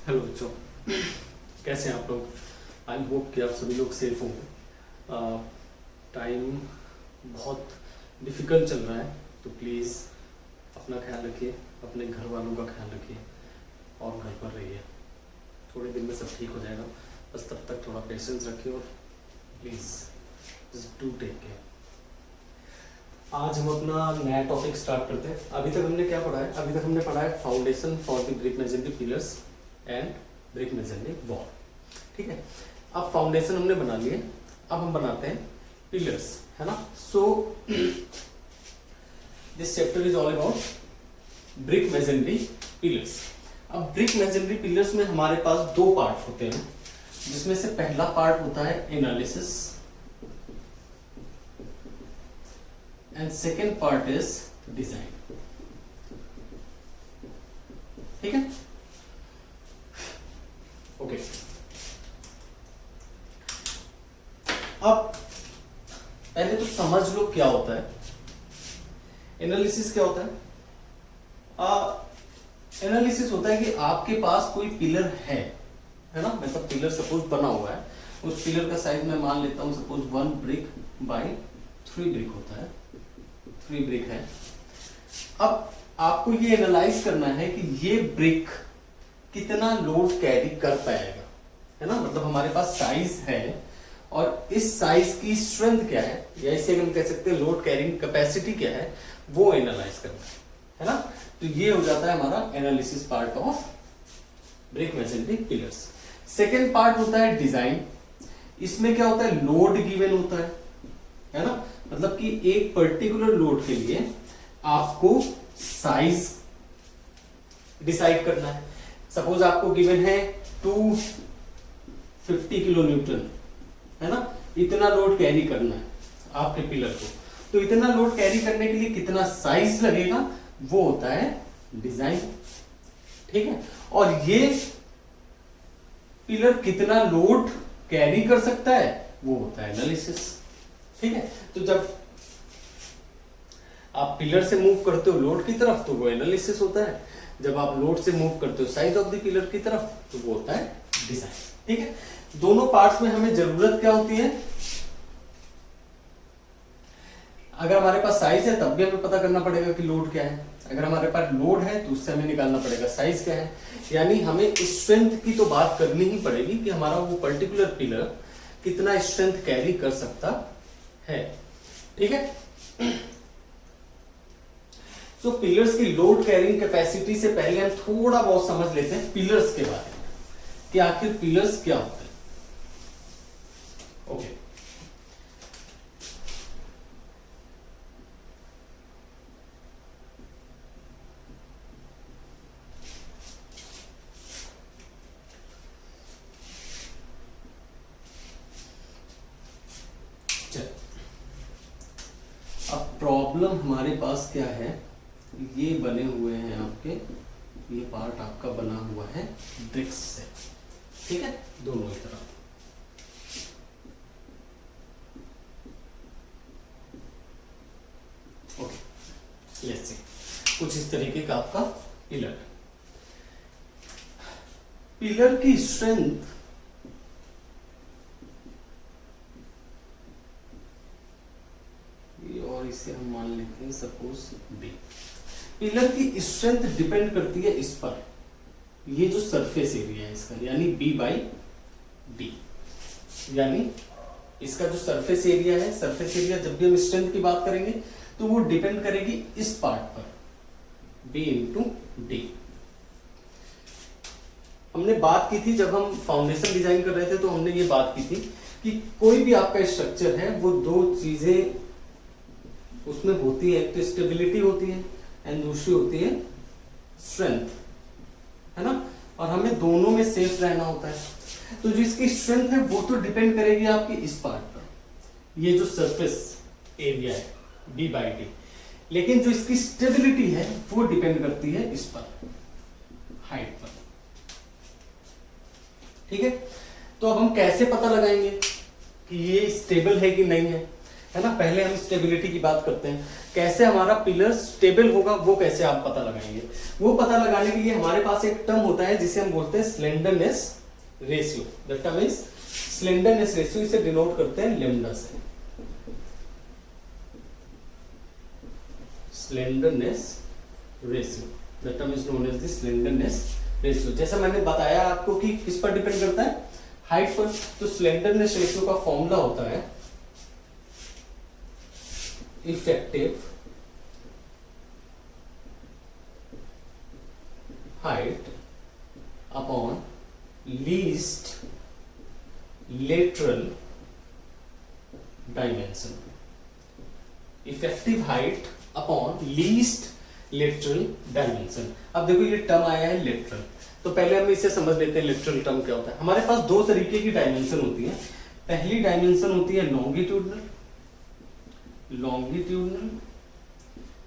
Hello बच्चों, कैसे हैं आप लोग। आई होप कि आप सभी लोग सेफ होंगे। टाइम बहुत डिफ़िकल्ट चल रहा है, तो प्लीज़ अपना ख्याल रखिए, अपने घर वालों का ख्याल रखिए और घर पर रहिए। थोड़े दिन में सब ठीक हो जाएगा, बस तब तक थोड़ा पेशेंस रखिए और please just do take care. आज हम अपना नया टॉपिक स्टार्ट करते हैं। अभी तक हमने क्या पढ़ा है? अभी तक हमने पढ़ा है foundation for the brick masonry pillars and brick masonry wall. ठीक है, अब फाउंडेशन हमने बना लिए, अब हम बनाते हैं पिलर्स, है ना। So this chapter is all about brick masonry pillars. अब ब्रिक मेसनरी पिलर्स में हमारे पास दो पार्ट होते हैं, जिसमें से पहला पार्ट होता है analysis and second part is design. ठीक है, ओके। अब पहले तो समझ लो क्या होता है एनालिसिस। क्या होता है? एनालिसिस होता है कि आपके पास कोई पिलर है ना, मतलब पिलर सपोज बना हुआ है, उस पिलर का साइज मैं मान लेता हूं सपोज 1 ब्रिक बाय 3 ब्रिक होता है, 3 ब्रिक है। अब आपको ये एनालाइज करना है कि ये ब्रिक कितना लोड कैरी कर पाएगा, है ना। मतलब हमारे पास साइज है और इस साइज की स्ट्रेंथ क्या है, या इसे हम कह सकते हैं लोड कैरिंग कैपेसिटी क्या है, वो एनालाइज करना है ना। तो ये हो जाता है हमारा analysis part of brick masonry pillars. Second part होता है डिजाइन। इसमें क्या होता है, लोड गिवन होता है ना। मतलब कि एक पर्टिकुलर लोड के लिए आपको साइज डिसाइड करना है। सपोज आपको गिवन है 250 किलो न्यूटन, है ना, इतना लोड कैरी करना है आपके पिलर को। तो इतना लोड कैरी करने के लिए कितना साइज लगेगा, वो होता है डिजाइन। ठीक है, और ये पिलर कितना लोड कैरी कर सकता है, वो होता है एनालिसिस। ठीक है, तो जब आप पिलर से मूव करते हो लोड की तरफ, तो वो एनालिसिस होता है। जब आप लोड से मूव करते हो साइज ऑफ द पिलर की तरफ, तो वो होता है डिजाइन। ठीक है, दोनों पार्ट्स में हमें जरूरत क्या होती है, अगर हमारे पास साइज है तब भी हमें पता करना पड़ेगा कि लोड क्या है, अगर हमारे पास लोड है तो उससे हमें निकालना पड़ेगा साइज क्या है। यानी हमें स्ट्रेंथ की तो बात करनी ही पड़ेगी कि हमारा वो पर्टिकुलर पिलर कितना स्ट्रेंथ कैरी कर सकता है। ठीक है, सो पिलर्स की लोड कैरिंग कैपेसिटी से पहले हम थोड़ा बहुत समझ लेते हैं पिलर्स के बारे में कि आखिर पिलर्स क्या होते हैं। ओके, अब प्रॉब्लम हमारे पास क्या है, ये बने हुए हैं आपके, ये पार्ट आपका बना हुआ है ब्रिक्स से। ठीक है, दोनों ही तरफ। ओके, लेट्स सी, कुछ इस तरीके का आपका पिलर। पिलर की स्ट्रेंथ और इसे हम मान लेते हैं सपोज बी। पिलर की स्ट्रेंथ डिपेंड करती है इस पर, ये जो सरफेस एरिया है इसका, यानी बी बाई डी। यानी इसका जो सरफेस एरिया है, सरफेस एरिया जब भी हम स्ट्रेंथ की बात करेंगे तो वो डिपेंड करेगी इस पार्ट पर, बी इंटू डी। हमने बात की थी जब हम फाउंडेशन डिजाइन कर रहे थे, तो हमने ये बात की थी कि कोई भी आपका स्ट्रक्चर है वो दो चीजें उसमें होती है, एक तो स्टेबिलिटी होती है एंड दूसरी होती है स्ट्रेंथ, है ना। और हमें दोनों में सेफ रहना होता है। तो जिसकी स्ट्रेंथ है वो तो डिपेंड करेगी आपकी इस पार्ट पर, ये जो सरफेस एरिया है बी बाई डी। लेकिन जो इसकी स्टेबिलिटी है वो डिपेंड करती है इस पर, हाइट पर। ठीक है, तो अब हम कैसे पता लगाएंगे कि ये स्टेबल है कि नहीं है। है ना। पहले हम स्टेबिलिटी की बात करते हैं, कैसे हमारा पिलर स्टेबल होगा वो कैसे आप पता लगाएंगे। वो पता लगाने के लिए हमारे पास एक टर्म होता है जिसे हम बोलते हैं slenderness ratio. The term is slenderness ratio, इसे डिनोट करते हैं लैम्डा से। Slenderness ratio, the term is known as the slenderness ratio. जैसा मैंने बताया आपको कि किस पर डिपेंड करता है, हाइट पर। तो स्लेंडरनेस रेशियो का फॉर्मूला होता है effective height upon least lateral dimension. Effective height upon least lateral dimension. अब देखो ये टर्म आया है लेटरल, तो पहले हम इसे समझ लेते हैं लेटरल टर्म क्या होता है। हमारे पास दो तरीके की डायमेंशन होती है। पहली डायमेंशन होती है longitudinal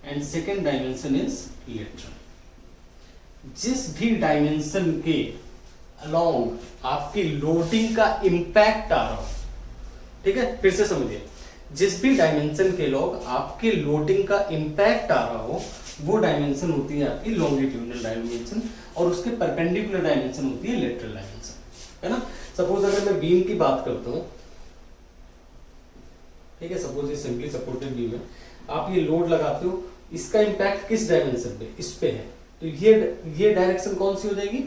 and second dimension is lateral. जिस भी डायमेंशन के अलोंग आपकी लोडिंग का इंपैक्ट आ रहा हो, ठीक है, फिर से समझिए, जिस भी डायमेंशन के लॉग आपके लोडिंग का इंपैक्ट आ रहा हो वो डायमेंशन होती है आपकी लॉन्गिट्यूडनल डायमेंशन, और उसके परपेंडिकुलर डायमेंशन होती है लेटरल डायमेंशन, है ना। सपोज अगर मैं बीम की बात करता हूं, ठीक है, सपोज ये सिंपली सपोर्टेड बीम है, आप ये लोड लगाते हो, इसका इंपैक्ट किस डायमेंशन पे, इस पे है, तो ये डायरेक्शन कौन सी हो जाएगी,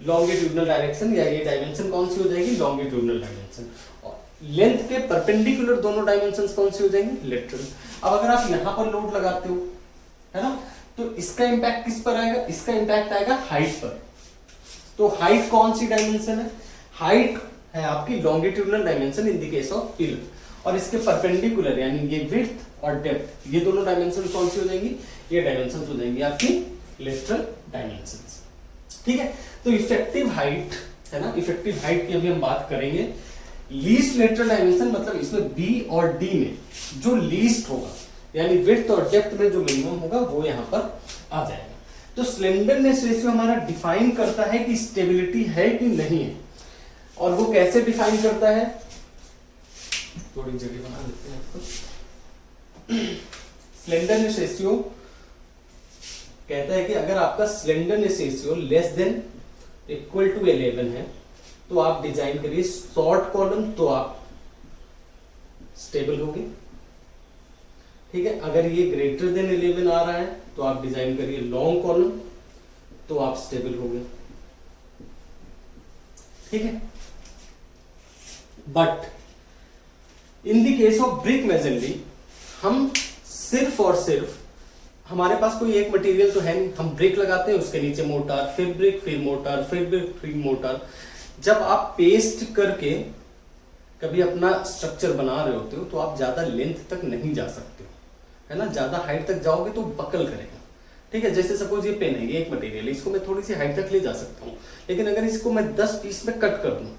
लॉन्गिट्यूडनल डायरेक्शन, या ये डायमेंशन कौन सी हो जाएगी, लॉन्गिट्यूडनल डायमेंशन। और लेंथ के परपेंडिकुलर दोनों डायमेंशंस कौन सी हो जाएंगी, लेटरल। अब अगर आप यहां पर लोड लगाते हो, है ना, तो इसका इंपैक्ट किस पर आएगा, इसका इंपैक्ट आएगा हाइट पर। तो हाइट कौन सी डायमेंशन है, हाइट है आपकी longitudinal dimension in the case of pillar, और इसके परपेंडिकुलर यानी ये विड्थ और डेप्थ, ये दोनों डायमेंशन कौन सी हो जाएंगी, ये डायमेंशन हो जाएंगी आपकी लेटरल डायमेंशन, ठीक है। तो इफेक्टिव हाइट है ना, इफेक्टिव हाइट की अभी हम बात करेंगे। लीस्ट लेटरल डायमेंशन मतलब इसमें बी और डी में जो लीस्ट होगा, यानी विड्थ और डेप्थ में जो मिनिमम होगा वो यहां पर आ जाएगा। तो स्लेंडरनेस रेशियो हमारा डिफाइन करता है कि स्टेबिलिटी है कि नहीं है, और वो कैसे डिफाइन करता है, थोड़ी जगह बना लेते हैं आपको। स्लेंडरनेस रेशियो कहता है कि अगर आपका slenderness ratio less than equal to 11 है तो आप डिजाइन करिए शॉर्ट कॉलम, तो आप स्टेबल होगी, ठीक है। अगर ये ग्रेटर देन 11 आ रहा है तो आप डिजाइन करिए लॉन्ग कॉलम, तो आप स्टेबल होंगे, ठीक है। But in the case of brick masonry हम सिर्फ और सिर्फ, हमारे पास कोई एक मटेरियल तो है नहीं, हम ब्रिक लगाते हैं, उसके नीचे मोटार, फिर ब्रिक, फिर मोटार, फिर ब्रिक, फिर मोटार। जब आप पेस्ट करके कभी अपना स्ट्रक्चर बना रहे होते हो तो आप ज्यादा लेंथ तक नहीं जा सकते हो, है ना, ज्यादा हाइट तक जाओगे तो बकल करेगा, ठीक है। जैसे सपोज ये पेन है, ये एक मटेरियल है, इसको मैं थोड़ी सी हाइट तक ले जा सकता हूँ, लेकिन अगर इसको मैं 10 पीस में कट कर दूं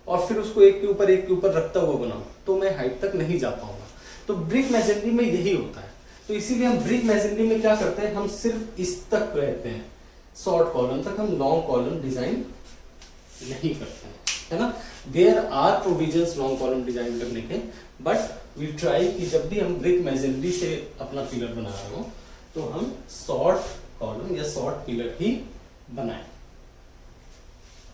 और फिर उसको एक के ऊपर रखता हुआ बनाऊं तो मैं हाइट तक नहीं जा पाऊंगा। तो ब्रिक मेसनरी में यही होता है। तो इसीलिए हम ब्रिक मेसनरी में क्या करते हैं, हम सिर्फ इस तक रहते हैं, शॉर्ट कॉलम तक, हम लॉन्ग कॉलम डिजाइन नहीं करते हैं, है ना। There are provisions long column design करने के, बट वी ट्राई कि जब भी हम ब्रिक मेसनरी से अपना पिलर बना रहे हो तो हम शॉर्ट कॉलम या शॉर्ट पिलर ही बनाए,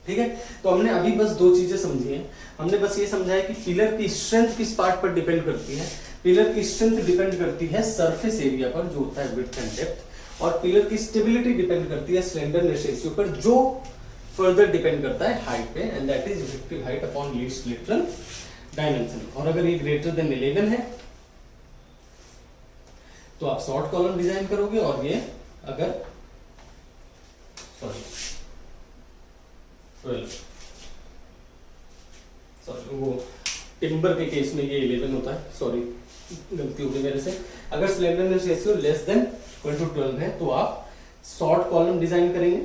ठीक है। तो हमने अभी बस दो चीजें समझी हैं। हमने बस ये समझा है कि पिलर की स्ट्रेंथ किस पार्ट पर डिपेंड करती है। पिलर की स्ट्रेंथ डिपेंड करती है सरफेस एरिया पर जो होता है विड्थ एंड डेप्थ, और पिलर की स्टेबिलिटी डिपेंड करती है स्लेंडरनेस रेशियो पर जो फर्दर डिपेंड करता है हाइट पे, and that is effective height upon least lateral dimension. और अगर ये ग्रेटर देन 11 है तो आप शॉर्ट कॉलम डिजाइन करोगे, और ये अगर सॉरी वो टिम्बर के केस में ये 11 होता है, सॉरी गलती हो गई मेरे से। अगर slenderness ratio less than equal to 12 है तो आप शॉर्ट कॉलम डिजाइन करेंगे,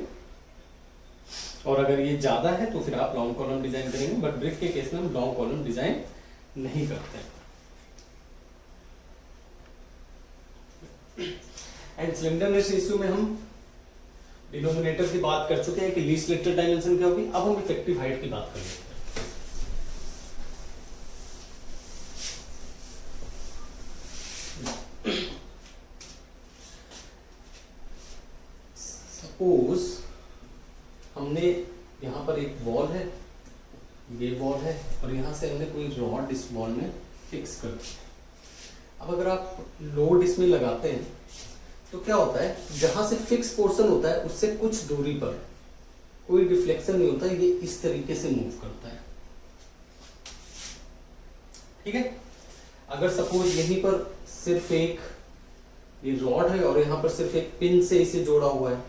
और अगर ये ज्यादा है तो फिर आप लॉन्ग कॉलम डिजाइन करेंगे। बट ब्रिक के केस में हम लॉन्ग कॉलम डिजाइन नहीं करते। एंड स्लेंडरनेस रेशियो में हम डिनोमिनेटर की बात कर चुके हैं कि लीस्ट लेटरल डायमेंशन क्या होगी। अब हम इफेक्टिव हाइट की बात करेंगे। हमने यहाँ पर एक वॉल है, ये वॉल है, और यहाँ से हमने कोई रॉड इस वॉल में फिक्स कर दिया। अब अगर आप लोड इसमें लगाते हैं तो क्या होता है, जहां से फिक्स पोर्शन होता है उससे कुछ दूरी पर कोई डिफ्लेक्शन नहीं होता, ये इस तरीके से मूव करता है। ठीक है, अगर सपोज यहीं पर सिर्फ एक ये रॉड है और यहाँ पर सिर्फ एक पिन से इसे जोड़ा हुआ है,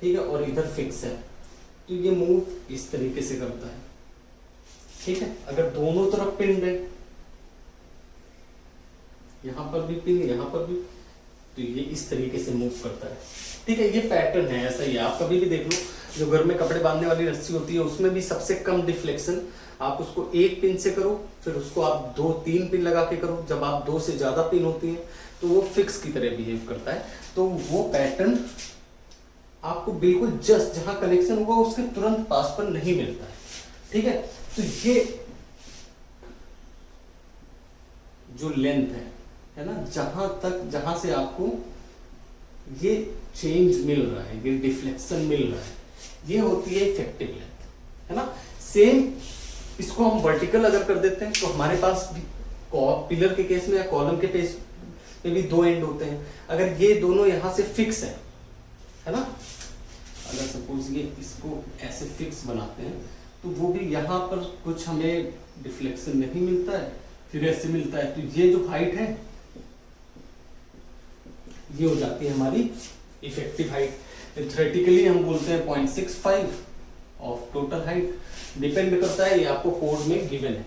ठीक है, और इधर फिक्स है, तो ये मूव इस तरीके से करता है। ठीक है, अगर दोनों तरफ पिन है, यहां पर भी पिन, यहां पर भी, तो ये इस तरीके से मूव करता है। ठीक है, ये पैटर्न है, ऐसा ही है। आप कभी भी देख लो, जो घर में कपड़े बांधने वाली रस्सी होती है उसमें भी सबसे कम डिफ्लेक्शन आप उसको एक पिन से करो, फिर उसको आप 2-3 पिन लगा के करो। जब आप 2 से ज्यादा पिन होती है तो वो फिक्स की तरह बिहेव करता है। तो वो पैटर्न आपको बिल्कुल जस्ट जहां कनेक्शन होगा उसके तुरंत पास पर नहीं मिलता है। ठीक है, तो ये जो लेंथ है ना, जहां से आपको ये चेंज मिल रहा है, ये डिफ्लेक्शन मिल रहा है, ये होती है इफेक्टिव लेंथ, है ना। सेम इसको हम वर्टिकल अगर कर देते हैं तो हमारे पास भी पिलर के केस में या कॉलम के केस में भी 2 एंड होते हैं। अगर ये दोनों यहां से फिक्स है ना, अगर सपोज ये इसको ऐसे फिक्स बनाते हैं तो वो भी यहाँ पर कुछ हमें डिफ्लेक्शन नहीं मिलता है, फिर ऐसे मिलता है, तो ये जो हाइट है ये हो जाती है हमारी इफेक्टिव हाइट। थ्योरेटिकली हम बोलते हैं 0.65 ऑफ टोटल हाइट, डिपेंड करता है, ये आपको कोड में गिवन है।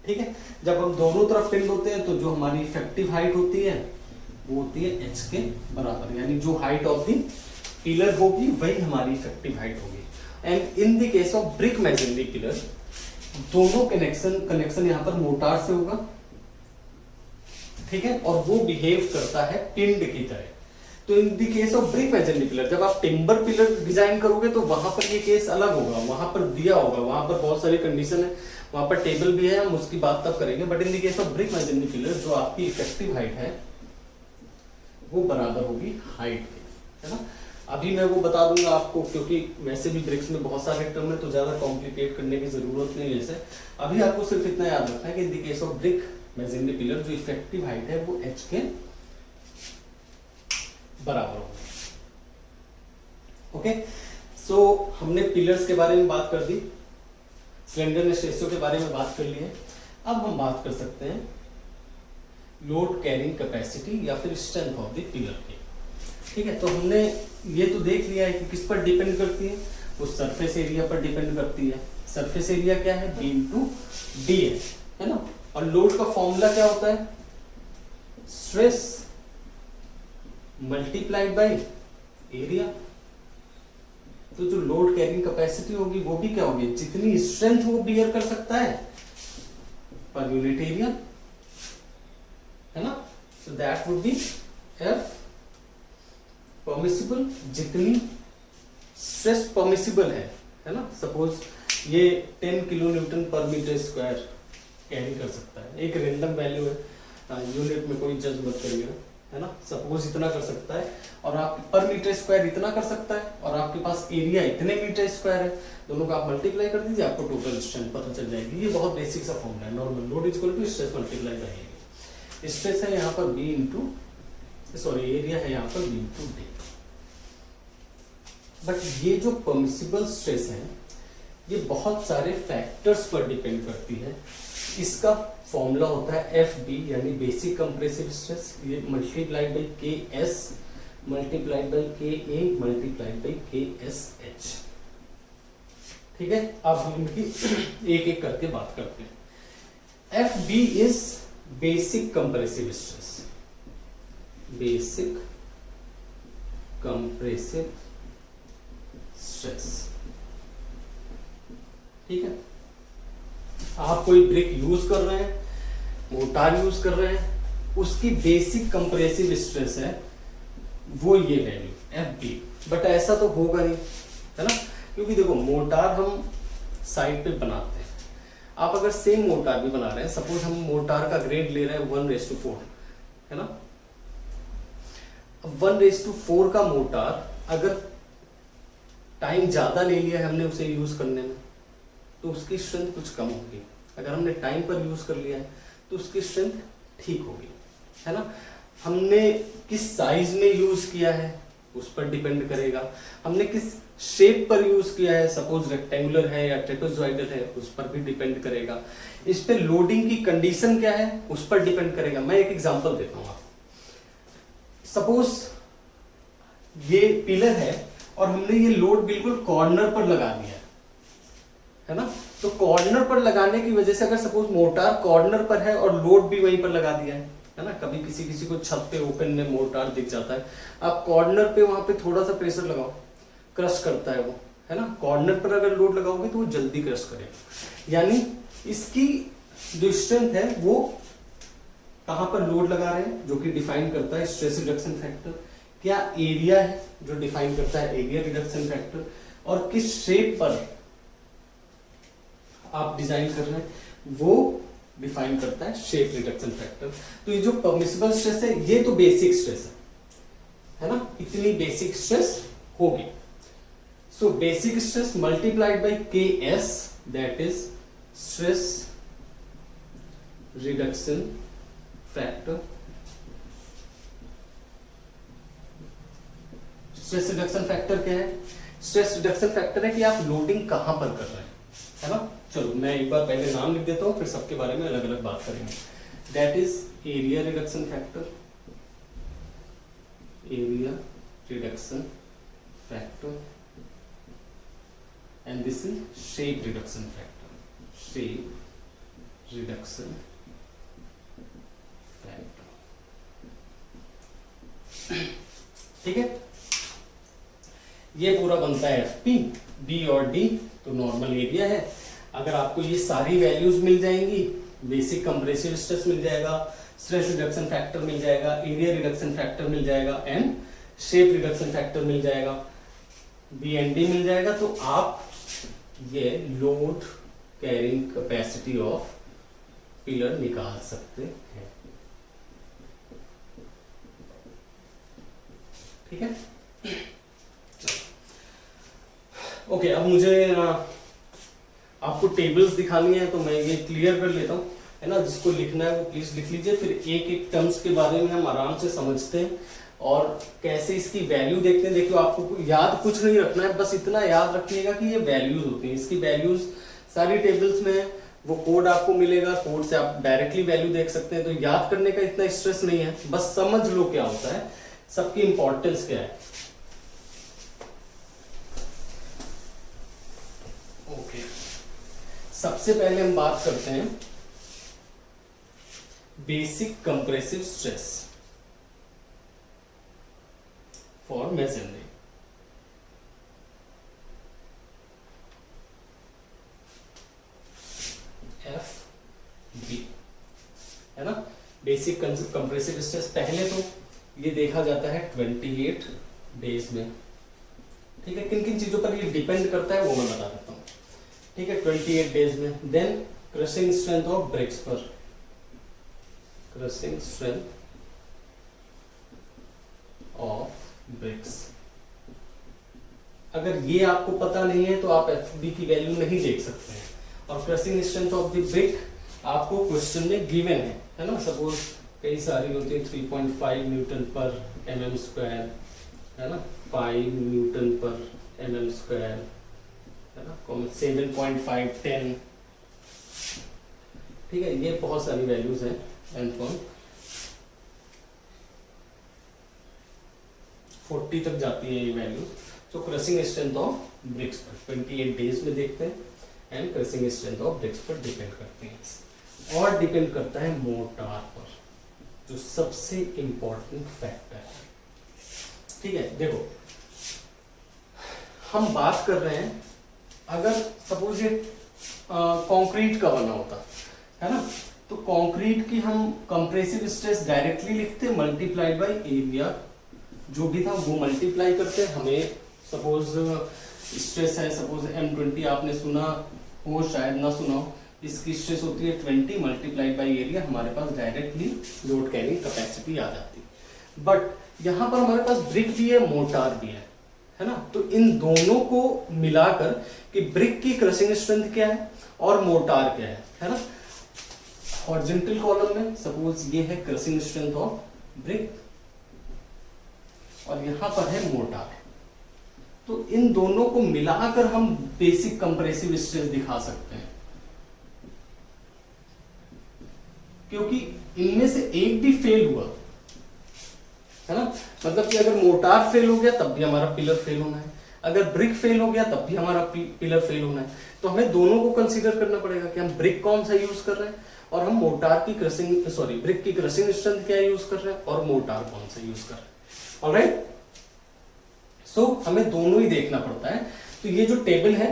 ठीक है, जब हम दोनों तरफ पिन होते हैं तो जो हमारी इफेक्टिव हाइट होती है वो होती है h के बराबर, यानी जो हाइट ऑफ द पिलर होगी वही हमारी इफेक्टिव हाइट होगी। And in the case of brick masonry pillar, दोनों कनेक्शन यहाँ पर मोटार से होगा, ठीक है, और वो बिहेव करता है पिंड की तरह। तो in the case of brick masonry pillar, जब आप टिम्बर पिलर डिजाइन करोगे तो वहां पर ये केस अलग होगा, वहां पर दिया होगा, वहां पर बहुत सारी कंडीशन है, वहां पर टेबल भी है, हम उसकी बात तब करेंगे। But in the case of brick masonry pillar जो आपकी इफेक्टिव हाइट है वो बराबर होगी हाइट के, है ना। अभी मैं वो बता दूंगा आपको, क्योंकि वैसे भी ब्रिक्स में बहुत सारे टर्म है तो ज्यादा कॉम्प्लिकेट करने की जरूरत नहीं है। जैसे अभी आपको सिर्फ इतना याद रखना है कि in the case of brick masonry pillar जो इफेक्टिव हाइट है वो h के बराबर होगी। ओके, सो हमने पिलर्स के बारे में बात कर दी, स्लेंडरनेस रेशियो के बारे में बात कर ली है। अब हम बात कर सकते हैं लोड कैरिंग कैपेसिटी या फिर स्ट्रेंथ ऑफ द पिलर की। ठीक है, तो हमने ये तो देख लिया है कि किस पर डिपेंड करती है, वो सरफेस एरिया पर डिपेंड करती है। सरफेस एरिया क्या है, b इंटू डी है ना। और लोड का फॉर्मूला क्या होता है, स्ट्रेस मल्टीप्लाइड बाय एरिया। तो जो लोड कैरिंग कैपेसिटी होगी वो भी क्या होगी, जितनी स्ट्रेंथ वो बियर कर सकता है पर यूनिट एरिया, है ना। So that would be F permissible, जितनी स्ट्रेस परमिसिबल है ना। सपोज ये 10 किलो न्यूटन पर मीटर स्क्वायर कैरी कर सकता है, एक रेंडम वैल्यू है, यूनिट में कोई जज मत करिएगा, है ना। सपोज इतना कर सकता है और आप पर मीटर स्क्वायर इतना कर सकता है और आपके पास एरिया इतने मीटर स्क्वायर है, दोनों का आप मल्टीप्लाई कर दीजिए, आपको टोटल स्ट्रेंथ पता चल जाएगी। ये बहुत बेसिक सा फॉर्मूला है, normal load is equal to stress multiply by area. Stress है यहाँ पर b इंटू, सॉरी एरिया है यहाँ पर b इंटू डी। बट ये जो परमिसिबल स्ट्रेस है ये बहुत सारे फैक्टर्स पर डिपेंड करती है। इसका फॉर्मूला होता है FB यानी बेसिक कंप्रेसिव स्ट्रेस, ये multiplied by KS multiplied by KA multiplied by KSH। ठीक है, अब हम इनकी एक एक करके बात करते हैं। FB is basic compressive stress, basic compressive stress. ठीक है, आप कोई ब्रिक यूज कर रहे हैं, मोटार यूज कर रहे हैं, उसकी बेसिक कंप्रेसिव स्ट्रेस है वो ये वैल्यू FB। बट ऐसा तो होगा नहीं, है ना, क्योंकि देखो मोटार हम साइड पे बनाते हैं। आप अगर सेम मोटार भी बना रहे हैं, सपोज हम मोटार का ग्रेड ले रहे हैं 1:4, है ना। 1:4 का मोटार अगर टाइम ज़्यादा ले लिया है हमने उसे यूज़ करने में, तो उसकी स्ट्रेंथ कुछ कम होगी। अगर हमने टाइम पर यूज़ कर लिया है तो उसकी स्ट्रेंथ ठीक होगी, है ना। हमने किस साइज में यूज़ किया है उस पर डिपेंड करेगा, हमने किस शेप पर यूज़ किया है, सपोज रेक्टेंगुलर है या ट्रेपेजॉइडल है, उस पर भी डिपेंड करेगा। इस पे लोडिंग की कंडीशन क्या है उस पर डिपेंड करेगा। मैं एक एग्जांपल देता हूँ, सपोज ये पिलर है और हमने ये लोड बिल्कुल कॉर्नर पर लगा दिया है ना, तो कॉर्नर पर लगाने की वजह से अगर सपोज मोर्टार कॉर्नर पर है और लोड भी वहीं पर लगा दिया है ना, कभी किसी किसी को छत पे ओपन में मोर्टार दिख जाता है, आप कॉर्नर पे वहां पे थोड़ा सा प्रेशर लगाओ, क्रश करता है वो, है ना। कॉर्नर पर अगर लोड लगाओगे तो वो जल्दी क्रश करेगा। यानी इसकी जो स्ट्रेंथ है वो कहां पर लोड लगा रहे हैं, जो कि डिफाइन करता है स्ट्रेस रिडक्शन फैक्टर, क्या एरिया है जो डिफाइन करता है एरिया रिडक्शन फैक्टर, और किस शेप पर आप डिजाइन कर रहे हैं वो डिफाइन करता है शेप रिडक्शन फैक्टर। तो ये जो परमिसिबल स्ट्रेस है ये तो बेसिक स्ट्रेस है ना, इतनी बेसिक स्ट्रेस होगी। So basic stress multiplied by Ks, that is stress reduction factor. Stress reduction factor क्या है? स्ट्रेस रिडक्शन फैक्टर है कि आप लोडिंग कहां पर कर रहे हैं, है ना। चलो मैं एक बार पहले नाम लिख देता हूं, फिर सबके बारे में अलग अलग बात करेंगे। That is area reduction factor, area reduction factor, and this is shape reduction factor, shape reduction factor. ठीक है, ये पूरा बनता है एफपी, बी और डी तो नॉर्मल एरिया है। अगर आपको ये सारी वैल्यूज मिल जाएंगी, बेसिक कंप्रेसिव स्ट्रेस मिल जाएगा, स्ट्रेस रिडक्शन फैक्टर मिल जाएगा, एरिया रिडक्शन फैक्टर मिल जाएगा एंड शेप रिडक्शन फैक्टर मिल जाएगा, बी एंड डी मिल जाएगा, तो आप ये load carrying capacity of pillar निकाल सकते हैं। ठीक है, ओके अब मुझे आपको टेबल्स दिखानी है तो मैं ये क्लियर कर लेता हूँ, है ना। जिसको लिखना है वो प्लीज लिख लीजिए, फिर एक एक टर्म्स के बारे में हम आराम से समझते हैं और कैसे इसकी वैल्यू देखते हैं। देखो आपको याद कुछ नहीं रखना है, बस इतना याद रखिएगा कि ये वैल्यूज होती हैं, इसकी वैल्यूज सारी टेबल्स में है, वो कोड आपको मिलेगा, कोड से आप डायरेक्टली वैल्यू देख सकते हैं। तो याद करने का इतना स्ट्रेस नहीं है, बस समझ लो क्या होता है, सबकी इंपॉर्टेंस क्या है। ओके, सबसे पहले हम बात करते हैं basic compressive stress for masonry. F B, है ना। बेसिक कंप्रेसिव स्ट्रेस पहले तो ये देखा जाता है 28 डेज में। ठीक है, किन किन चीजों पर ये डिपेंड करता है वो मैं बता देता हूं। ठीक है, 28 डेज में। Then crushing strength of bricks पर, क्रशिंग स्ट्रेंथ ऑफ ब्रिक्स। अगर ये आपको पता नहीं है तो आप एफबी की वैल्यू नहीं देख सकते हैं। और crushing strength of the brick आपको क्वेश्चन में गिवन है ना। सपोज कई सारी होती है 3.5 न्यूटन पर mm स्क्वायर, है ना, 5 न्यूटन पर mm स्क्वायर, है ना, 7.5, 10। ठीक है, ये बहुत सारी वैल्यूज हैं एंड 40 तक जाती है ये वैल्यूज। तो क्रशिंग स्ट्रेंथ ऑफ ब्रिक्स पर 28 डेज में देखते हैं and crushing strength of bricks पर डिपेंड करते हैं। और डिपेंड करता है मोर्टार पर, जो सबसे इंपॉर्टेंट फैक्टर है। ठीक है, देखो हम बात कर रहे हैं, अगर सपोज ये कंक्रीट का बना होता है ना, तो कंक्रीट की हम कंप्रेसिव स्ट्रेस डायरेक्टली लिखते, मल्टीप्लाइड बाय एरिया जो भी था वो मल्टीप्लाई करते। हमें सपोज स्ट्रेस है, सपोज M20 आपने सुना हो शायद ना सुना हो, इसकी स्ट्रेस होती है 20 मल्टीप्लाइड बाय एरिया, हमारे पास डायरेक्टली लोड कैरिंग कैपेसिटी आ जाती है। बट यहाँ पर हमारे पास ब्रिक भी है, मोर्टार भी है, है ना। तो इन दोनों को मिलाकर कि ब्रिक की क्रशिंग स्ट्रेंथ क्या है और मोर्टार क्या है ना। हॉरिजॉन्टल कॉलम में सपोज ये है क्रशिंग स्ट्रेंथ ऑफ ब्रिक और यहां पर है मोर्टार। तो इन दोनों को मिलाकर हम बेसिक कंप्रेसिव स्ट्रेस दिखा सकते हैं, क्योंकि इनमें से एक भी फेल हुआ है ना, मतलब कि अगर मोर्टार फेल हो गया तब भी हमारा पिलर फेल होना है, अगर ब्रिक फेल हो गया तब भी हमारा पिलर फेल होना है। तो हमें दोनों को कंसीडर करना पड़ेगा कि हम ब्रिक कौन सा यूज कर रहे हैं और हम मोर्टार की ब्रिक की क्रशिंग स्ट्रेंथ क्या यूज कर रहे हैं और मोर्टार कौन सा यूज कर रहे हैं। ऑलराइट, सो हमें दोनों ही देखना पड़ता है। तो ये जो टेबल है,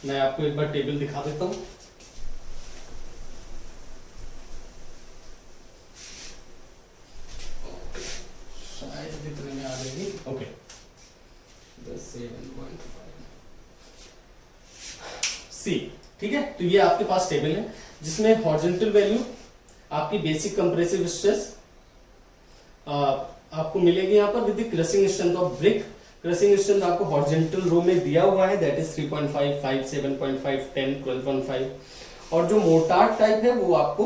मैं आपको एक बार टेबल दिखा देता हूं। शायद जितने में आ जाएगी। ओके, 7.5 सी, ठीक है। तो ये आपके पास टेबल है जिसमें हॉरिजॉन्टल वैल्यू आपकी बेसिक कंप्रेसिव स्ट्रेस आपको मिलेगी यहाँ पर with the crushing strength of brick. Crushing strength आपको हॉरिजॉन्टल रो में दिया हुआ है, दैट इज 3.5, 5, 7.5, 10, 12.5। और जो मोर्टार टाइप है वो आपको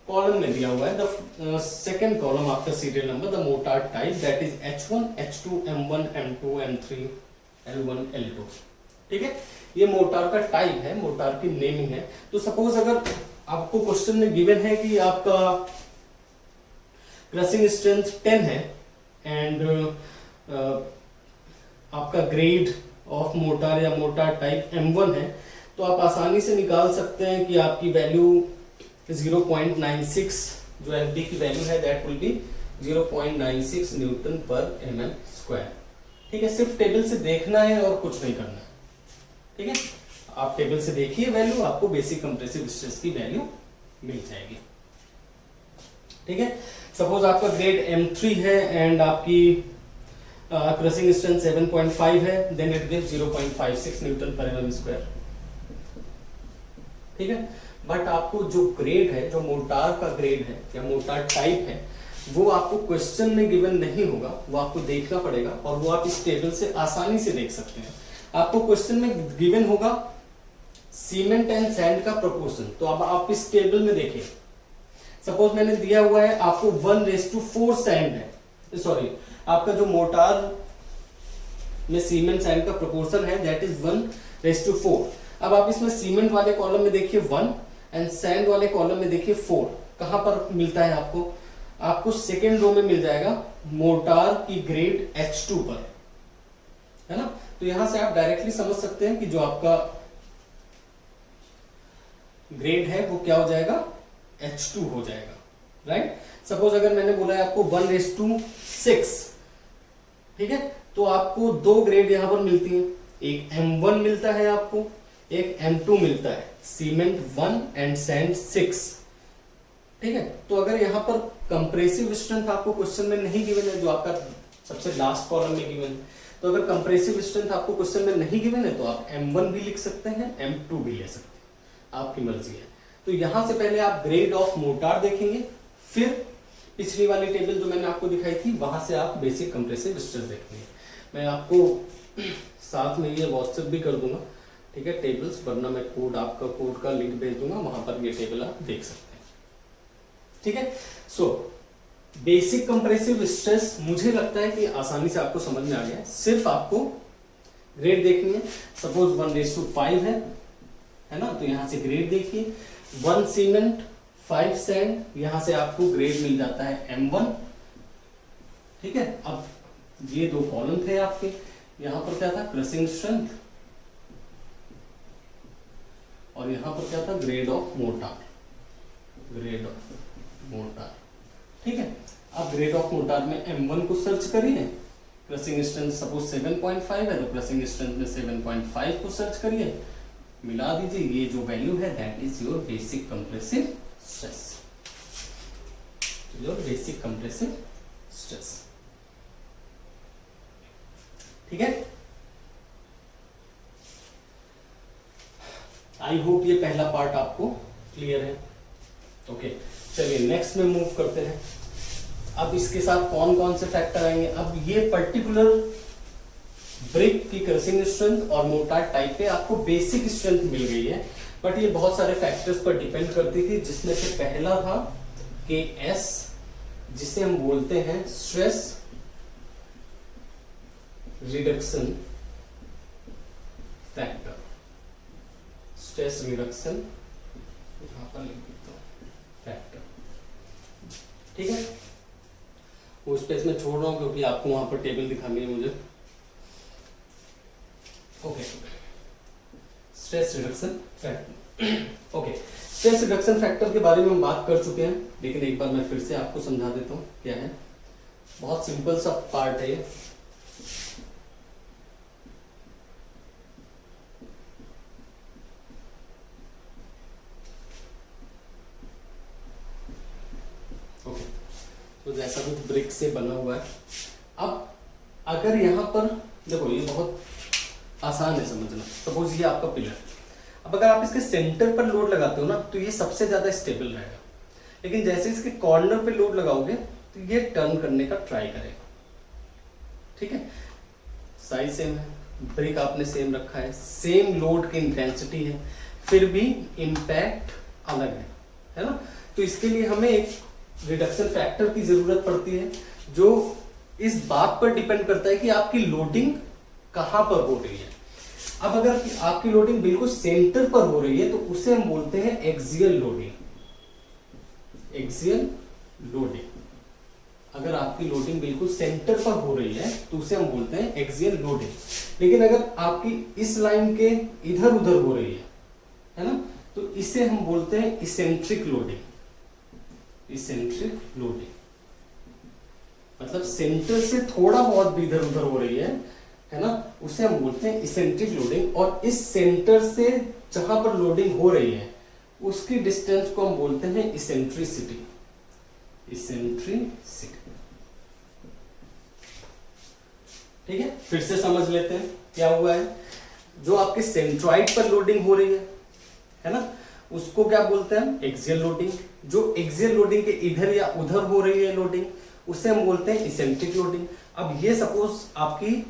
कॉलम में दिया हुआ है, the second column after serial number, the mortar type that is H1, H2, M1, M2, M3, L1, L2। ठीक है, ये मोर्टार का टाइप है, मोर्टार की नेमिंग है। तो सपोज अगर आपको क्वेश्चन में गिवन है कि आपका क्रशिंग स्ट्रेंथ 10 है एंड आपका ग्रेड ऑफ मोर्टार या मोर्टार टाइप M1 है, तो आप आसानी से निकाल सकते हैं कि आपकी वैल्यू 0.96 जो एमपी की वैल्यू है दैट विल बी 0.96 न्यूटन पर mm स्क्वायर। ठीक है, सिर्फ टेबल से देखना है और कुछ नहीं करना है। ठीक है, आप टेबल से देखिए वैल्यू, आपको बेसिक कंप्रेसिव स्ट्रेस की वैल्यू मिल जाएगी। ठीक है, सपोज आपका ग्रेड M3 है एंड आपकी क्रशिंग स्ट्रेंथ 7.5 है, देन इट गिव्स 0.56 न्यूटन पर mm स्क्वायर। ठीक है, बट आपको जो ग्रेड है, जो मोर्टार का ग्रेड है या मोर्टार टाइप है, वो आपको क्वेश्चन में गिवन नहीं होगा, वो आपको देखना पड़ेगा और वो आप इस टेबल से आसानी से देख सकते हैं। आपको क्वेश्चन में गिवन होगा सीमेंट एंड सैंड का प्रोपोर्शन, तो अब आप इस टेबल में देखिए, सपोज मैंने दिया हुआ है आपको 1:4 सैंड है, सॉरी आपका जो मोर्टार में सीमेंट सैंड का प्रोपोर्शन है दैट इज 1:4। अब आप इसमें सीमेंट वाले कॉलम में देखिए 1 एंड सैंड वाले कॉलम में देखिए 4। कहां पर मिलता है आपको सेकेंड रो में मिल जाएगा मोर्टार की ग्रेड H2 पर, है ना। तो यहां से आप डायरेक्टली समझ सकते हैं कि जो आपका ग्रेड है वो क्या हो जाएगा, H2 हो जाएगा, राइट। सपोज अगर मैंने बोला है आपको 1:6, ठीक है, तो आपको दो ग्रेड यहां पर मिलती हैं, एक M1 मिलता है आपको, एक M2 मिलता है, सीमेंट 1 एंड सैंड 6। ठीक है, तो अगर यहां पर कंप्रेसिव स्ट्रेंथ आपको क्वेश्चन में नहीं गिवन है, जो आपका सबसे लास्ट कॉलम में गिवन है, तो अगर कंप्रेसिव स्ट्रेंथ आपको क्वेश्चन में नहीं गिवन है तो आप M1 भी लिख सकते हैं, M2 भी ले सकते हैं, आपकी मर्जी है। तो यहां से पहले आप ग्रेड ऑफ मोर्टार देखेंगे, फिर पिछली वाली टेबल जो मैंने आपको दिखाई थी वहां से आप बेसिक कंप्रेसिव स्ट्रेस देखेंगे। मैं आपको साथ में ये व्हाट्सएप भी कर दूंगा, ठीक है, टेबल्स, वरना मैं आपका कोड का लिंक भेज दूंगा, वहां पर ये टेबल आप देख सकते हैं। ठीक है, सो बेसिक कंप्रेसिव स्ट्रेस मुझे लगता है कि आसानी से आपको समझ में आ गया। सिर्फ आपको ग्रेड देखनी है। सपोज 1:5 है ना, तो यहां से ग्रेड देखिए, 1 सीमेंट 5 सैंड, यहां से आपको ग्रेड मिल जाता है M1। ठीक है, अब ये दो कॉलम थे आपके, यहां पर क्या था, क्रशिंग स्ट्रेंथ, और यहां पर क्या था, grade of mortar, grade of mortar. ठीक है, अब ग्रेड ऑफ मोर्टार में M1 को सर्च करिए, क्रशिंग स्ट्रेंथ सपोज 7.5 है तो क्रशिंग स्ट्रेंथ में 7.5 को सर्च करिए, मिला दीजिए, ये जो वैल्यू है that is your basic compressive stress, your basic compressive stress. ठीक है, आई होप ये पहला पार्ट आपको क्लियर है। ओके, चलिए नेक्स्ट में मूव करते हैं। अब इसके साथ कौन कौन से फैक्टर आएंगे? अब ये पर्टिकुलर ब्रिक की क्रशिंग स्ट्रेंथ और मोर्टार टाइप पे आपको बेसिक स्ट्रेंथ मिल गई है, बट ये बहुत सारे फैक्टर्स पर डिपेंड करती थी, जिसमें से पहला था कि एस, जिसे हम बोलते हैं stress reduction factor. Stress reduction यहां पर लिख देता हूं फैक्टर, ठीक है। वो स्पेस में छोड़ रहा हूं क्योंकि आपको वहां पर टेबल दिखानी है मुझे। Okay, stress reduction factor. Okay, stress reduction factor के बारे में हम बात कर चुके हैं, लेकिन एक बार मैं फिर से आपको समझा देता हूं क्या है। बहुत सिंपल सा पार्ट है ये। ओके, तो जैसा कुछ ब्रिक से बना हुआ है। अब अगर यहां पर देखो, ये बहुत आसान है समझना। सपोज ये आपका पिलर, अब अगर आप इसके सेंटर पर लोड लगाते हो ना, तो ये सबसे ज्यादा स्टेबल रहेगा, लेकिन जैसे इसके कॉर्नर पे लोड लगाओगे तो ये टर्न करने का ट्राई करेगा, ठीक है। साइज सेम है, ब्रिक आपने सेम रखा है, सेम लोड की इंटेंसिटी है, फिर भी इंपैक्ट अलग है ना। तो इसके लिए हमें एक रिडक्शन फैक्टर की जरूरत पड़ती है, जो इस बात पर डिपेंड करता है कि आपकी लोडिंग कहां पर हो रही है। अब अगर आपकी लोडिंग बिल्कुल सेंटर पर हो रही है तो उसे हम बोलते हैं एक्सियल लोडिंग। एक्सियल लोडिंग, अगर आपकी लोडिंग बिल्कुल सेंटर पर हो रही है तो उसे हम बोलते हैं एक्सियल लोडिंग। लेकिन अगर आपकी इस लाइन के इधर उधर हो रही है ना, तो इसे हम बोलते हैं इसेंट्रिक लोडिंग। इसेंट्रिक लोडिंग मतलब सेंटर से थोड़ा बहुत भी इधर उधर हो रही है ना, उसे हम बोलते हैं इसेंट्रिक लोडिंग। और इस सेंटर से जहां पर लोडिंग हो रही है उसकी डिस्टेंस को हम बोलते हैं इसेंट्रिसिटी। इसेंट्रिसिटी, ठीक है। फिर से समझ लेते हैं क्या हुआ है। जो आपके सेंट्रॉइड पर लोडिंग हो रही है ना, उसको क्या बोलते हैं हम? Axial loading. जो एक्सियल लोडिंग के इधर या उधर हो रही है लोडिंग, उसे हम बोलते हैं इसेंट्रिक लोडिंग। अब ये सपोज आपकी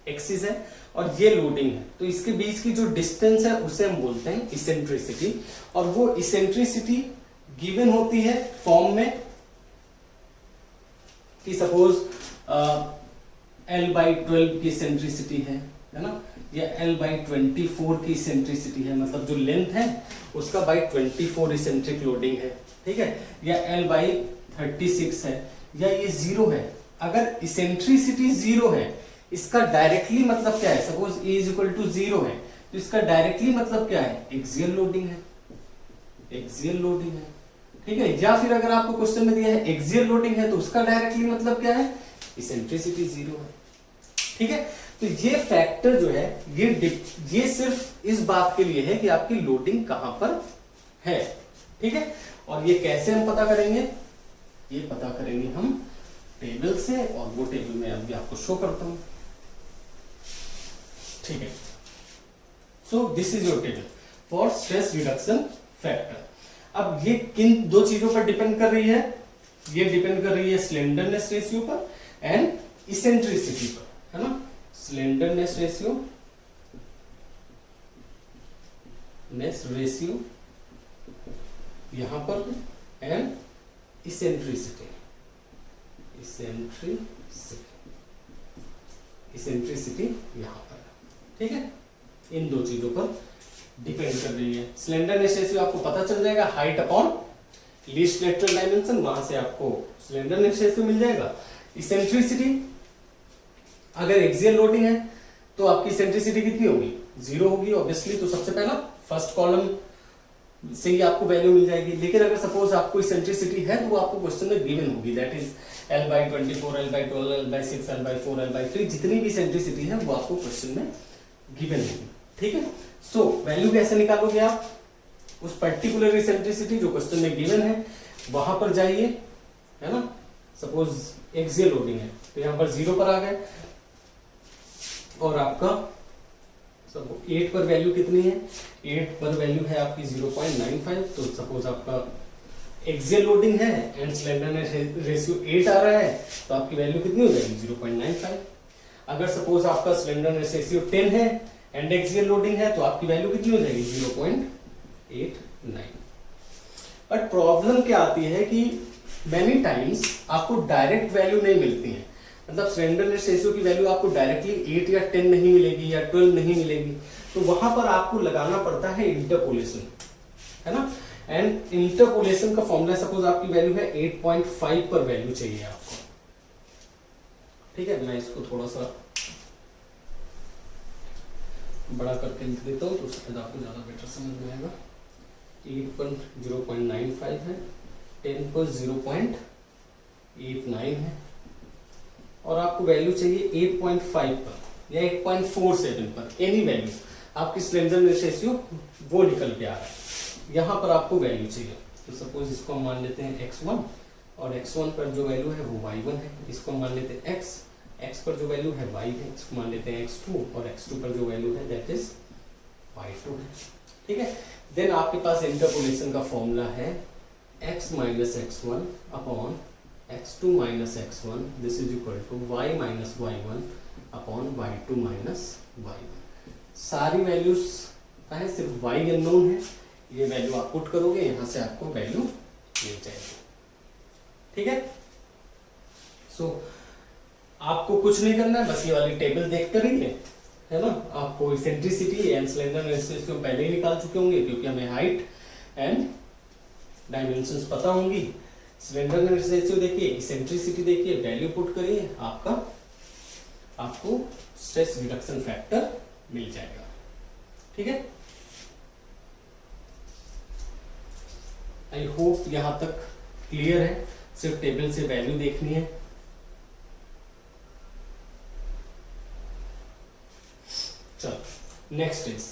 एक्सिस है और ये लोडिंग है, तो इसके बीच की जो डिस्टेंस है उसे हम बोलते हैं इसेंट्रिसिटी। और वो इसेंट्रिसिटी गिवन होती है फॉर्म में कि सपोज L/12 की इसेंट्रिसिटी है ना, या L/24 की इसेंट्रिसिटी है, मतलब जो लेंथ है उसका बाई 24 इसेंट्रिक लोडिंग है, ठीक है। या L/36 है, या ये 0 है। अगर इसेंट्रिसिटी 0 है, इसका डायरेक्टली मतलब क्या है? सपोज E = 0 है, तो इसका डायरेक्टली मतलब क्या है? एक्सियल लोडिंग है। एक्सियल लोडिंग है, ठीक है। या फिर अगर आपको क्वेश्चन में दिया है एक्सियल लोडिंग है, तो उसका डायरेक्टली मतलब क्या है? इसेंट्रिसिटी 0 है, ठीक है। तो ये फैक्टर जो है ये सिर्फ इस बात के लिए है कि आपकी लोडिंग कहां पर है, ठीक है। और ये कैसे हम पता करेंगे? ये पता करेंगे हम टेबल से, और वो टेबल मैं अभी आपको शो करता हूं, ठीक है। So this is your table for stress reduction factor. अब ये किन दो चीजों पर डिपेंड कर रही है? ये डिपेंड कर रही है स्लेंडरनेस रेशियो पर एंड इसेंट्रिसिटी पर, है ना। स्लेंडरनेस रेशियो यहां पर एंड इसेंट्रिसिटी यहां पर, ठीक है। इन दो चीजों पर डिपेंड कर रही है। स्लेंडरनेस रेशियो आपको पता चल जाएगा, height upon least lateral dimension, वहां से आपको स्लेंडरनेस रेशियो मिल जाएगा। इसेंट्रिसिटी, अगर एक्सियल लोडिंग है तो आपकी इसेंट्रिसिटी कितनी होगी? 0 होगी ऑब्वियसली। तो सबसे पहला फर्स्ट कॉलम से ही आपको वैल्यू मिल जाएगी। लेकिन अगर सपोज आपको इसेंट्रिसिटी है तो वो आपको क्वेश्चन में गिवन होगी, that is L/24, L/12, L/6, L/4, L/3, जितनी भी इसेंट्रिसिटी है वो आपको क्वेश्चन में गिवन होगी, ठीक है। सो वैल्यू कैसे निकालोगे आप? उस पर्टिकुलर इसेंट्रिसिटी जो क्वेश्चन में गिवन है वहां पर जाइए, है ना। सपोज एक्सियल लोडिंग है तो यहां पर 0 पर आ गए, और आपका सब 8 पर वैल्यू कितनी है? 8 पर वैल्यू है आपकी 0.95, तो सपोज आपका एक्सियल लोडिंग है एंड स्लेंडरनेस रेशियो 8 आ रहा है, तो आपकी वैल्यू कितनी हो जाएगी 0.95। अगर सपोज आपका स्लेंडरनेस रेशियो 10 है एंड एक्सियल लोडिंग है तो आपकी वैल्यू कितनी हो जाएगी 0.89। बट प्रॉब्लम क्या आती है कि मेनी टाइम्स आपको डायरेक्ट वैल्यू नहीं मिलती है, मतलब स्लेंडरनेस रेशियो की वैल्यू आपको डायरेक्टली 8 या 10 नहीं मिलेगी या 12 नहीं मिलेगी, तो वहां पर आपको लगाना पड़ता है इंटरपोलेशन, है ना। एंड इंटरपोलेशन का फॉर्मूला, सपोज आपकी वैल्यू है 8.5 पर वैल्यू चाहिए आपको, ठीक है। मैं इसको थोड़ा सा बड़ा करके लिख देता हूं तो शायद आपको ज्यादा बेटर समझ में आएगा। 8 पर 0.95 है, 10 पर 0.89 है और आपको वैल्यू चाहिए 8.5 पर या 8.47 पर, एनी वैल्यू आपकी स्लेंडरनेस रेशियो वो निकल के आ रहा है, यहां पर आपको वैल्यू चाहिए। तो सपोज इसको हम मान लेते हैं x1 और x1 पर जो वैल्यू है वो y1 है, इसको हम मान लेते हैं x पर जो वैल्यू है y है, इसको मान लेते हैं x2 और x2 पर जो वैल्यू है दैट इज y2 है, ठीक है। देन आपके पास इंटरपोलेशन का फॉर्मूला है x minus x1 upon x2 minus x1 this is equal to y minus y1 upon y2 minus y1। सारी वैल्यूज का है, सिर्फ y अननोन है, ये वैल्यू आप पुट करोगे, यहां से आपको वैल्यू मिल जाएगी, ठीक है। सो आपको कुछ नहीं करना है, बस ये वाली टेबल देख कर ही है ना। आपको इसेंट्रिसिटी एंड स्लेंडरनेस रेशियो पहले ही निकाल चुके होंगे क्योंकि हमें हाइट एंड डायमेंशंस पता होंगी। स्लेंडरनेस रेशियो देखिए, इसेंट्रिसिटी देखिए, वैल्यू पुट करिए, आपको स्ट्रेस रिडक्शन फैक्टर मिल जाएगा, ठीक है। आई होप यहां तक क्लियर है, सिर्फ टेबल से वैल्यू देखनी है। चलो next is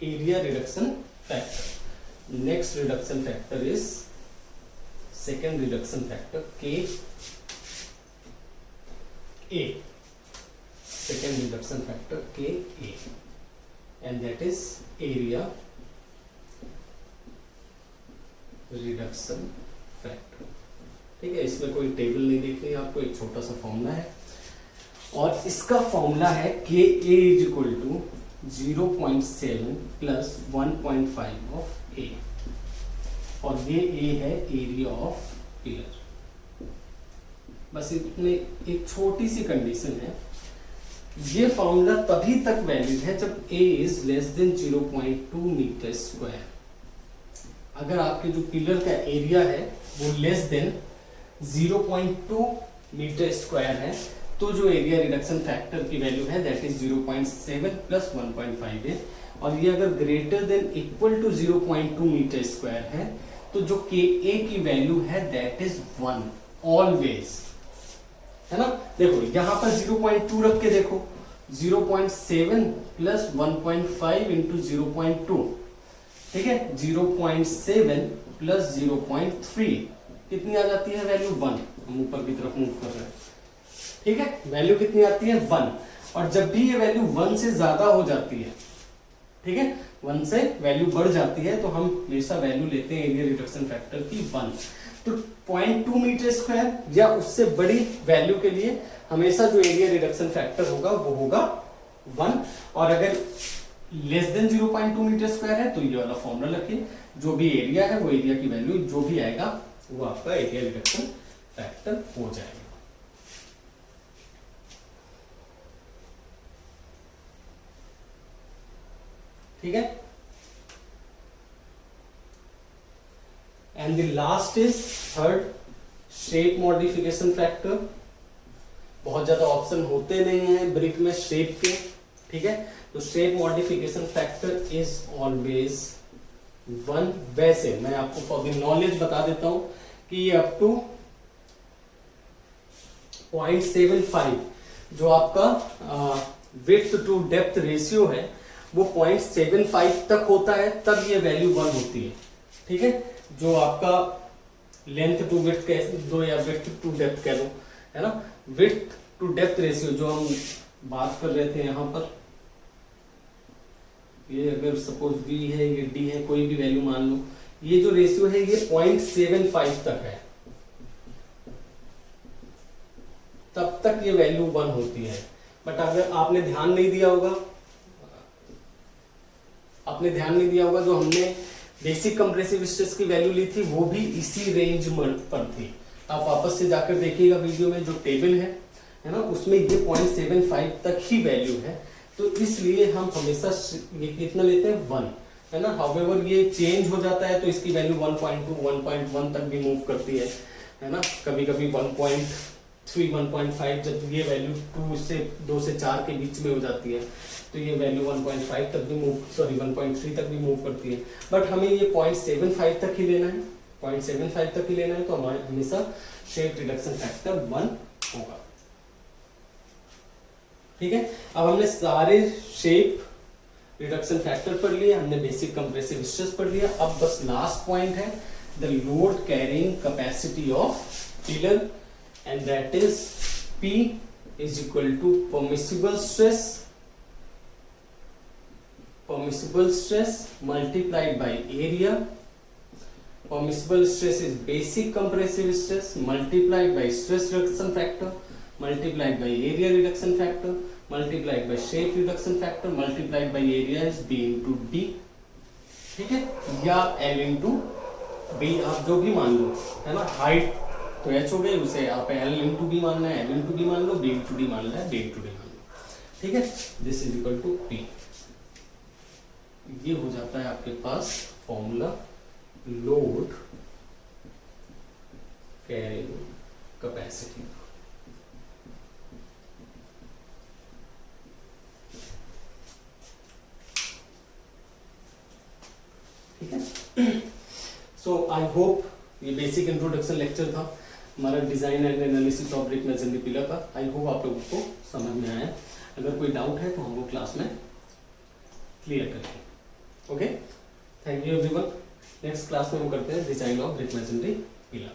area reduction factor. Next reduction factor is second reduction factor के ए, सेकेंड रिडक्शन फैक्टर के A and that is area reduction factor, ठीक है। इसमें कोई टेबल नहीं देखनी है आपको, एक छोटा सा फॉर्मूला है और इसका फॉर्मूला है k a is equal to 0.7 plus 1.5 of a, और ये ए है एरिया ऑफ पिलर। बस इसमें एक छोटी सी कंडीशन है, ये फॉर्मूला तभी तक वैलिड है जब a is less than 0.2 metre square. अगर आपके जो पिलर का एरिया है वो लेस देन 0.2 मीटर स्क्वायर है तो जो एरिया रिडक्शन फैक्टर की वैल्यू है दैट इज 0.7 प्लस 1.5 है, और ये अगर greater than equal to 0.2 metre square है तो जो के ए की वैल्यू है दैट इज 1 ऑलवेज, है ना। देखो यहां पर 0.2 रख के देखो, 0.7 प्लस 1.5 इंटू 0.2, ठीक है। 0.7 प्लस 0.3 कितनी आ जाती है वैल्यू 1, हम ऊपर की तरफ मूव कर रहे हैं, ठीक है। वैल्यू कितनी आती है 1, और जब भी ये वैल्यू 1 से ज्यादा हो जाती है, ठीक है, 1 से वैल्यू बढ़ जाती है तो हम हमेशा वैल्यू लेते हैं एरिया रिडक्शन फैक्टर की 1। तो 0.2 मीटर स्क्वायर या उससे बड़ी वैल्यू के लिए हमेशा जो एरिया रिडक्शन फैक्टर होगा वो होगा 1, और अगर लेस देन 0.2 मीटर स्क्वायर है तो ये वाला फॉर्मूला रखिए, जो भी एरिया है वो एरिया की वैल्यू जो भी आएगा वो आपका एरिया रिडक्शन फैक्टर हो जाएगा। ठीक है। And the last is third shape modification factor. बहुत ज्यादा ऑप्शन होते नहीं है ब्रिक में शेप के, ठीक है। तो shape modification factor is always 1। वैसे मैं आपको फॉर द नॉलेज बता देता हूं कि ये अप टू 0.75 जो आपका विड्थ टू डेप्थ रेशियो है वो 0.75 तक होता है, तब ये वैल्यू 1 होती है, ठीक है। जो आपका लेंथ टू विड्थ कह दो या विड्थ टू डेप्थ कह दो, है ना। विड्थ टू डेप्थ रेशियो जो हम बात कर रहे थे यहां पर, ये अगर सपोज b है, ये d है, कोई भी वैल्यू मान लो, ये जो रेशियो है ये 0.75 तक है, तब तक ये वैल्यू 1 होती है। बट अगर आपने ध्यान नहीं दिया होगा, जो हमने बेसिक कंप्रेसिव स्ट्रेस की वैल्यू ली थी वो भी इसी रेंज पर थी। आप वापस से जाकर देखिएगा वीडियो में जो टेबल है ना, उसमें ये 0.75 तक ही वैल्यू है। तो इसलिए हम हमेशा ये कितना लेते हैं 1, है ना। हाउएवर ये चेंज हो जाता है तो इसकी वैल्यू 1.2 1.1 तक भी मूव करती है ना। कभी कभी 1.3 1.5, जब ये वैल्यू 2 से 4 के बीच में हो जाती है तो ये वैल्यू 1.5 तक भी 1.3 तक भी मूव करती है। बट हमें ये 0.75 तक ही लेना है, 0.75 तक ही लेना है, तो हमारे हमेशा शेप रिडक्शन फैक्टर 1 होगा। ठीक है, अब हमने सारे शेप रिडक्शन फैक्टर पढ़ लिया, हमने बेसिक कंप्रेसिव स्ट्रेस पढ़ लिया। अब बस लास्ट पॉइंट है the load carrying capacity of pillar, and that is P is equal to permissible stress multiplied by area. Permissible stress is basic compressive stress multiplied by stress reduction factor multiplied by area reduction factor multiplied by shape reduction factor multiplied by area is B into D, ठीक है, या L into B, आप जो भी मान लो, है ना। Height तो H हो गई, उसे आप L into B मानना है, L into B मान लो, B into D मानना है, D into D मान लो, ठीक है। This is equal to P। ये हो जाता है आपके पास फॉर्मूला लोड कैरिंग कैपेसिटी। ठीक है, सो आई होप ये बेसिक इंट्रोडक्शन लेक्चर था हमारा design and analysis of brick masonry pillar का। आई होप आप लोगों को समझ में आया। अगर कोई डाउट है तो हम लोग क्लास में क्लियर करेंगे। Okay, thank you everyone. Next class में हम करते हैं design of brick masonry pillar.